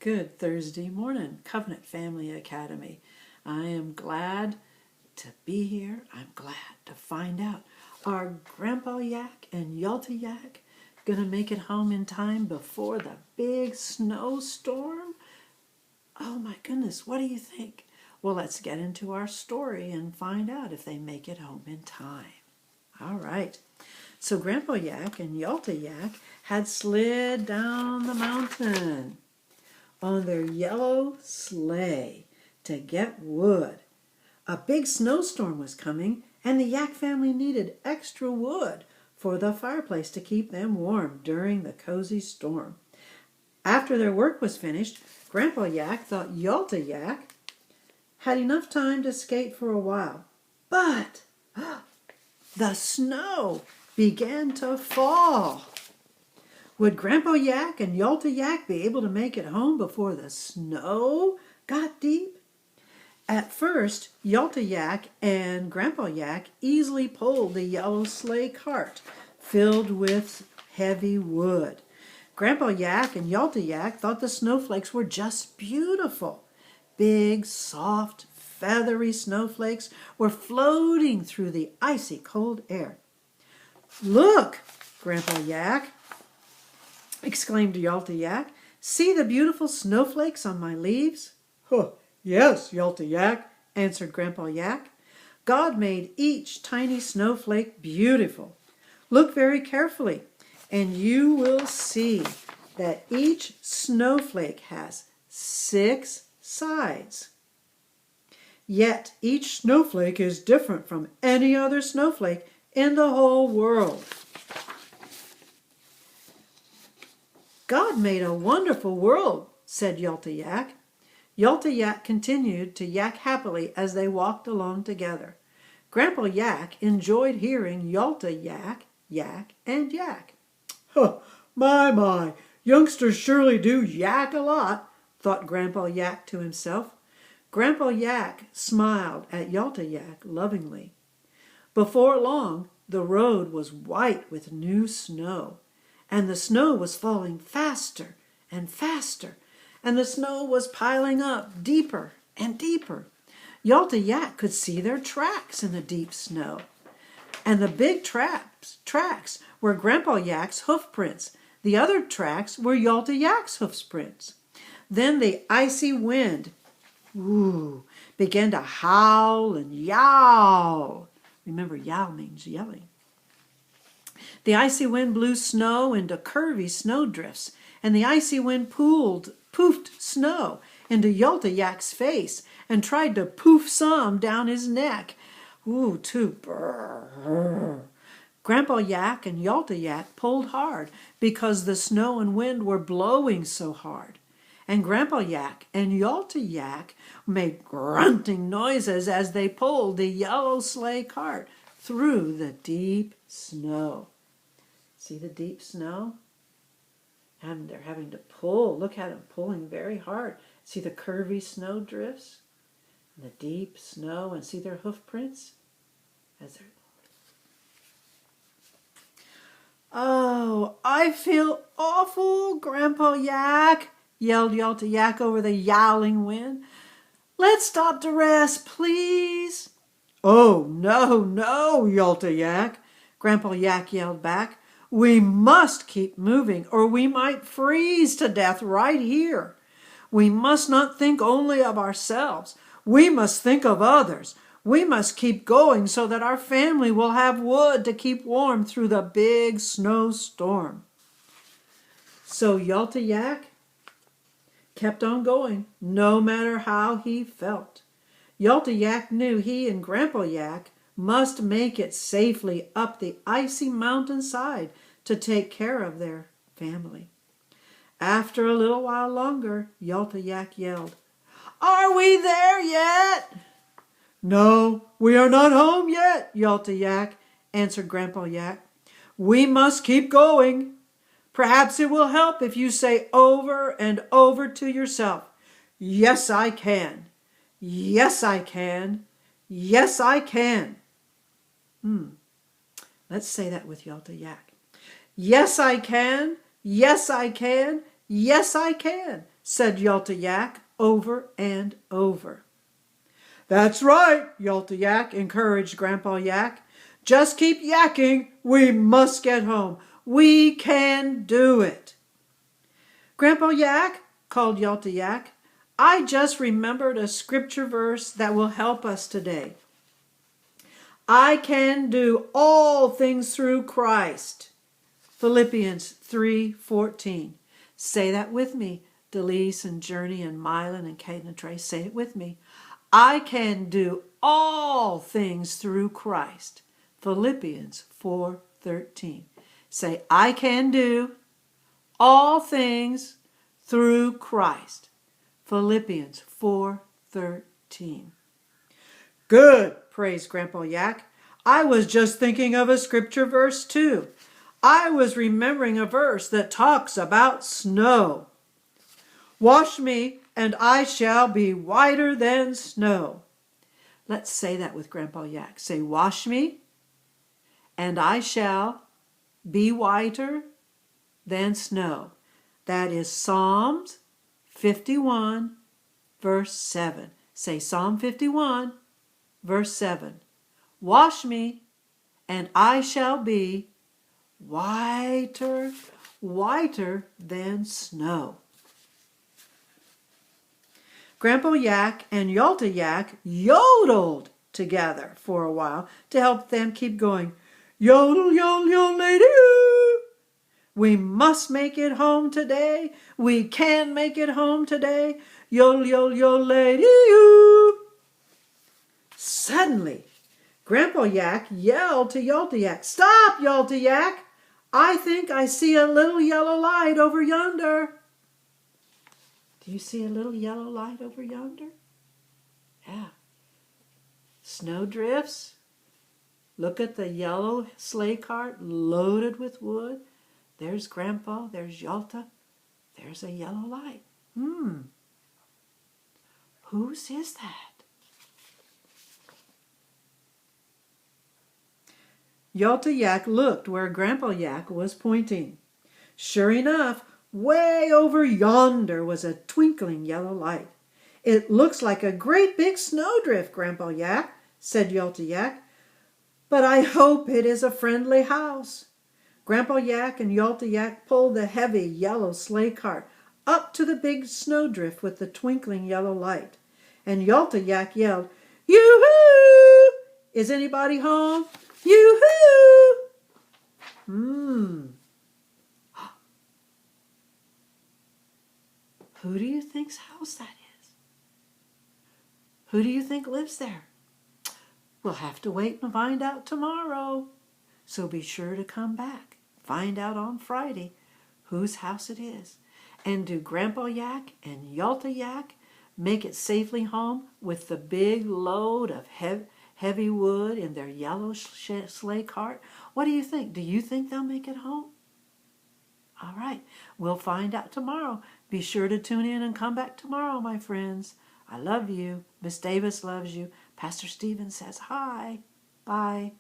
Good Thursday morning, Covenant Family Academy. I am glad to be here. I'm glad to find out. Are Grandpa Yak and Yalta Yak going to make it home in time before the big snowstorm? Oh my goodness, what do you think? Well, let's get into our story and find out if they make it home in time. All right. So Grandpa Yak and Yalta Yak had slid down the mountain on their yellow sleigh to get wood. A big snowstorm was coming, and the Yak family needed extra wood for the fireplace to keep them warm during the cozy storm. After their work was finished, Grandpa Yak thought Yalta Yak had enough time to skate for a while. But the snow began to fall. Would Grandpa Yak and Yalta Yak be able to make it home before the snow got deep? At first, Yalta Yak and Grandpa Yak easily pulled the yellow sleigh cart filled with heavy wood. Grandpa Yak and Yalta Yak thought the snowflakes were just beautiful. Big, soft, feathery snowflakes were floating through the icy cold air. "Look, Grandpa Yak!" exclaimed Yalta Yak. "See the beautiful snowflakes on my leaves?" "Huh, yes, Yalta Yak," answered Grandpa Yak. "God made each tiny snowflake beautiful. Look very carefully, and you will see that each snowflake has 6 sides. Yet each snowflake is different from any other snowflake in the whole world." "God made a wonderful world," said Yalta Yak. Yalta Yak continued to yak happily as they walked along together. Grandpa Yak enjoyed hearing Yalta Yak, yak, and yak. "Huh, my, youngsters surely do yak a lot," thought Grandpa Yak to himself. Grandpa Yak smiled at Yalta Yak lovingly. Before long, the road was white with new snow. And the snow was falling faster and faster, and the snow was piling up deeper and deeper. Yalta Yak could see their tracks in the deep snow. And the big tracks were Grandpa Yak's hoof prints. The other tracks were Yalta Yak's hoof prints. Then the icy wind began to howl and yowl. Remember, yowl means yelling. The icy wind blew snow into curvy snowdrifts, and the icy wind poofed snow into Yalta Yak's face and tried to poof some down his neck. Too brrr. Grandpa Yak and Yalta Yak pulled hard because the snow and wind were blowing so hard. And Grandpa Yak and Yalta Yak made grunting noises as they pulled the yellow sleigh cart through the deep snow. See the deep snow? And they're having to pull. Look at them pulling very hard. See the curvy snow drifts? And the deep snow, and see their hoof prints? "Oh, I feel awful, Grandpa Yak," yelled Yalta Yak over the yowling wind. "Let's stop to rest, please." "Oh, no, Yalta Yak," Grandpa Yak yelled back. "We must keep moving, or we might freeze to death right here. We must not think only of ourselves. We must think of others. We must keep going so that our family will have wood to keep warm through the big snowstorm." So Yalta Yak kept on going, no matter how he felt. Yalta Yak knew he and Grandpa Yak must make it safely up the icy mountainside to take care of their family. After a little while longer, Yalta Yak yelled, "Are we there yet?" "No, we are not home yet, Yalta Yak," answered Grandpa Yak. "We must keep going. Perhaps it will help if you say over and over to yourself, 'Yes, I can. Yes, I can. Yes, I can.'" Let's say that with Yalta Yak. "Yes, I can. Yes, I can. Yes, I can," said Yalta Yak over and over. That's right, Yalta Yak encouraged Grandpa Yak. Just keep yakking. We must get home. We can do it. Grandpa Yak, called Yalta Yak, I just remembered a scripture verse that will help us today. I can do all things through Christ. Philippians 3:14. Say that with me, Delise and Journey and Mylan and Kate and Trey. Say it with me. I can do all things through Christ. Philippians 4:13. Say, I can do all things through Christ. Philippians 4:13. Good, praised Grandpa Yak. I was just thinking of a scripture verse too. I was remembering a verse that talks about snow. Wash me, and I shall be whiter than snow. Let's say that with Grandpa Yak. Say, wash me, and I shall be whiter than snow. That is Psalms 51, verse 7. Say Psalm 51, verse 7. Wash me, and I shall be whiter than snow. Grandpa Yak and Yalta Yak yodeled together for a while to help them keep going. Yodel, yodel, yodel, lady. We must make it home today. We can make it home today. Yodel, yodel, yodel, lady. Suddenly, Grandpa Yak yelled to Yalta Yak, Stop, Yalta Yak! I think I see a little yellow light over yonder. Do you see a little yellow light over yonder? Yeah. Snow drifts. Look at the yellow sleigh cart loaded with wood. There's Grandpa, there's Yalta. There's a yellow light. Whose is that? Yalta Yak looked where Grandpa Yak was pointing. Sure enough, way over yonder was a twinkling yellow light. It looks like a great big snowdrift, Grandpa Yak, said Yalta Yak. But I hope it is a friendly house. Grandpa Yak and Yalta Yak pulled the heavy yellow sleigh cart up to the big snowdrift with the twinkling yellow light. And Yalta Yak yelled, Yoo-hoo! Is anybody home? Yoo-hoo! Who do you think's house that is? Who do you think lives there? We'll have to wait and find out tomorrow. So be sure to come back. Find out on Friday whose house it is. And do Grandpa Yak and Yalta Yak make it safely home with the big load of heavy wood in their yellow sleigh cart? What do you think? Do you think they'll make it home? All right, we'll find out tomorrow. Be sure to tune in and come back tomorrow, my friends. I love you. Miss Davis loves you. Pastor Stephen says hi. Bye.